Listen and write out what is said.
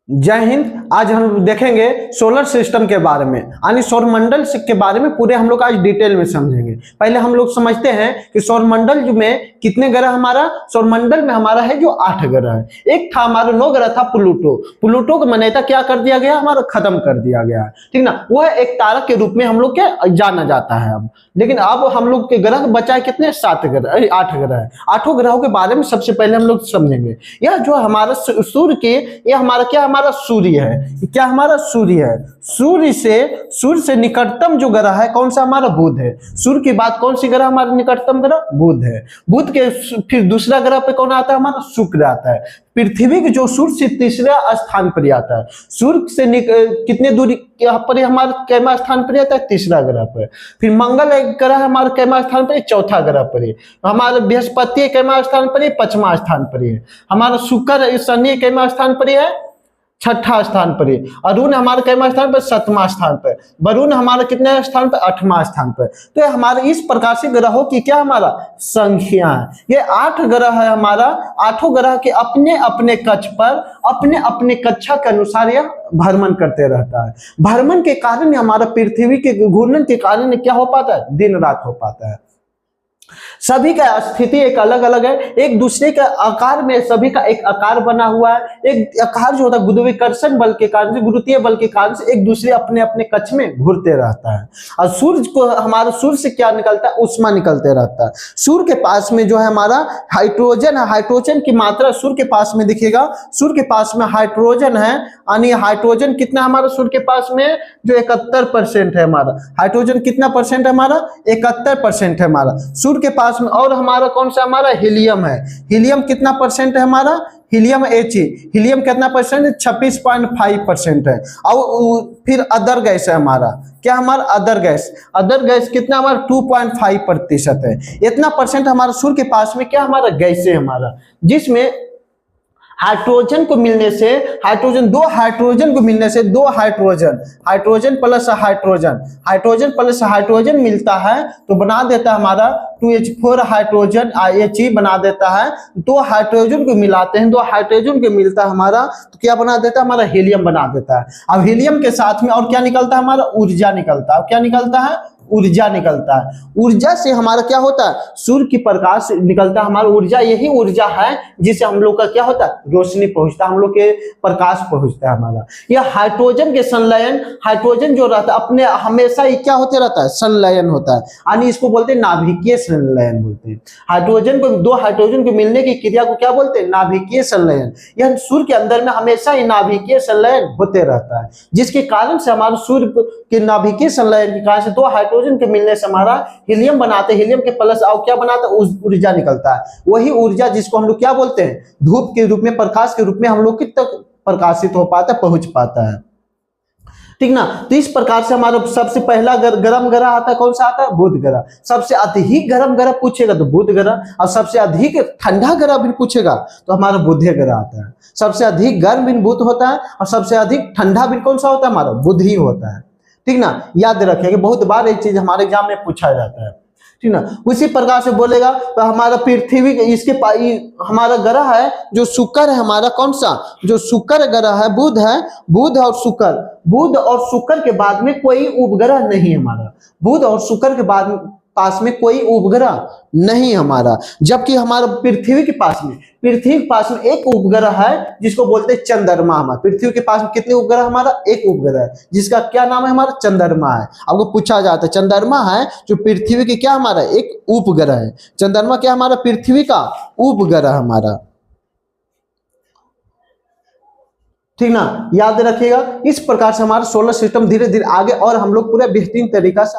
जय हिंद। आज हम देखेंगे सोलर सिस्टम के बारे में, यानी सौरमंडल के बारे में पूरे हम लोग आज डिटेल में समझेंगे। पहले हम लोग समझते हैं कि सौरमंडल में कितने ग्रह हमारा सौरमंडल में हमारा है, जो 8 ग्रह है। एक था हमारा 9 ग्रह था प्लूटो। प्लूटो को मान्यता क्या कर दिया गया, हमारा खत्म कर दिया गया है, ठीक ना। वह एक तारा के रूप में हम लोग के जाना जाता है अब। लेकिन अब हम लोग के ग्रह बचा है कितने, 7 ग्रह, 8 ग्रह है। 8 ग्रहों के बारे में सबसे पहले हम लोग समझेंगे। यह जो हमारा सूर्य के, यह हमारा क्या, हमारा सूर्य है। क्या हमारा सूर्य है। सूर्य से निकटतम जो ग्रह है कौन सा, हमारा बुध है। सूर्य के बाद कौन सी ग्रह हमारा निकटतम ग्रह, बुध है। बुध के फिर दूसरा ग्रह पे कौन आता है, हमारा शुक्र आता है। पृथ्वी के जो सूर्य से तीसरा स्थान पर आता है। सूर्य से कितने दूरी पर हमारा कैमा स्थान पर आता है, तीसरा ग्रह पर। फिर मंगल एक ग्रह हमारे कैमा स्थान पर, चौथा ग्रह पर है। हमारा बृहस्पति कैमा स्थान पर है, 5वां स्थान पर है। हमारा शुक्र शनि कैमा स्थान पर है, 6ठा स्थान पर है। अरुण हमारे कैमा स्थान पर, 7वां स्थान पर। वरुण हमारे कितने स्थान पर, 8वां स्थान पर। तो हमारे इस प्रकार से ग्रहों की क्या हमारा संख्या है। ये 8 ग्रह है हमारा। 8 ग्रह के अपने अपने कक्ष पर अपने अपने कक्षा के अनुसार यह भ्रमण करते रहता है। भ्रमण के कारण हमारा पृथ्वी के घूर्णन के कारण क्या हो पाता है, दिन रात हो पाता है। सभी का स्थिति एक अलग अलग है, एक दूसरे के आकार में सभी का एक आकार बना हुआ है। एक आकार जो होता है गुरुत्वाकर्षण बल के कारण से, गुरुत्वीय बल के कारण से एक दूसरे अपने अपने कक्ष में घूरते रहता है। और सूर्य को, हमारा सूर्य से क्या निकलता है, उष्मा निकलते रहता है। सूर्य के पास में जो है हमारा हाइड्रोजन है। हाइड्रोजन की मात्रा सूर्य के पास में दिखेगा, सूर्य के पास में हाइड्रोजन है। यानी हाइड्रोजन कितना हमारा सूर्य के पास में, जो 71% है हमारा। हाइड्रोजन कितना परसेंट है हमारा, 71% है हमारा सूर्य के पास में। और हमारा कौन सा, हमारा हीलियम है। हीलियम कितना परसेंट है हमारा, हीलियम He, हीलियम कितना परसेंट है, 26.5% है। और फिर अदर गैस है हमारा, क्या हमारा अदर गैस कितना हमारा 2.5% है। इतना परसेंट हमारा सूर्य के पास में क्या हमारा गैस है हमारा, जिसमें हाइड्रोजन को मिलने से, दो हाइड्रोजन प्लस हाइड्रोजन मिलता है तो बना देता है हमारा 2H4 हाइड्रोजन He बना देता है। दो हाइड्रोजन को मिलाते हैं, 2 हाइड्रोजन को मिलता है हमारा तो क्या बना देता है, हमारा हीलियम बना देता है। अब हीलियम के साथ में और क्या निकलता है, हमारा ऊर्जा निकलता है। क्या निकलता है, ऊर्जा निकलता है। ऊर्जा से हमारा क्या होता है, सूर्य की प्रकाश निकलता है हमारा। ऊर्जा यही ऊर्जा है जिससे हम लोग का क्या होता है, रोशनी पहुंचता है, हम लोग के प्रकाश पहुंचता है हमारा। यह हाइड्रोजन के संलयन, हाइड्रोजन जो रहता है अपने हमेशा ही क्या होते रहता है, संलयन होता है। यानी इसको बोलते हैं नाभिकीय संलयन बोलते हैं। हाइड्रोजन को, 2 हाइड्रोजन को मिलने की क्रिया को क्या बोलते हैं, नाभिकीय संलयन। यह सूर्य के अंदर में हमेशा ही नाभिकीय संलयन होते रहता है, जिसके कारण से हमारे सूर्य के नाभिकीय संलयन के कारण से 2 हाइड्रोजन के मिलने से हमारा हीलियम बनाते हैं। हीलियम के प्लस और क्या बनाता है, ऊर्जा निकलता है। वही ऊर्जा जिसको हम लोग क्या बोलते हैं, धूप के रूप में, प्रकाश के रूप में हम लोग की तक प्रकाशित हो पाता है, पहुंच पाता है, ठीक ना। तो इस प्रकार से हमारा सबसे पहला गर्म ग्रह आता है, कौन सा आता है, बुध ग्रह। सबसे अधिक गर्म ग्रह पूछेगा तो बुध ग्रह, और सबसे अधिक ठंडा ग्रह भी पूछेगा तो हमारा बुध ग्रह आता है। सबसे अधिक गर्म भी बुध होता है और सबसे अधिक ठंडा भी कौन सा होता है, हमारा बुध ही होता है, ठीक ना। याद रखिएगा, बहुत बार एक चीज हमारे एग्जाम में पूछा जाता है, ठीक ना। उसी प्रकार से बोलेगा तो हमारा पृथ्वी, इसके हमारा ग्रह है जो शुक्र है हमारा, कौन सा, जो शुक्र ग्रह है, बुध है। बुध और शुक्र के बाद में कोई उपग्रह नहीं हमारा। बुध और शुक्र के बाद पास में कोई उपग्रह नहीं हमारा। जबकि हमारा पृथ्वी के पास में एक उपग्रह है जिसको बोलते हैं चंद्रमा। हमारा पृथ्वी के पास में कितने उपग्रह, हमारा एक उपग्रह है जिसका क्या नाम है, हमारा चंद्रमा है। आपको पूछा जाता है, चंद्रमा है जो पृथ्वी के क्या हमारा एक उपग्रह है। चंद्रमा क्या हमारा, पृथ्वी का उपग्रह हमारा, ठीक ना। याद रखिएगा, इस प्रकार से हमारा सोलर सिस्टम धीरे धीरे आगे और हम लोग पूरा बेहतरीन तरीका से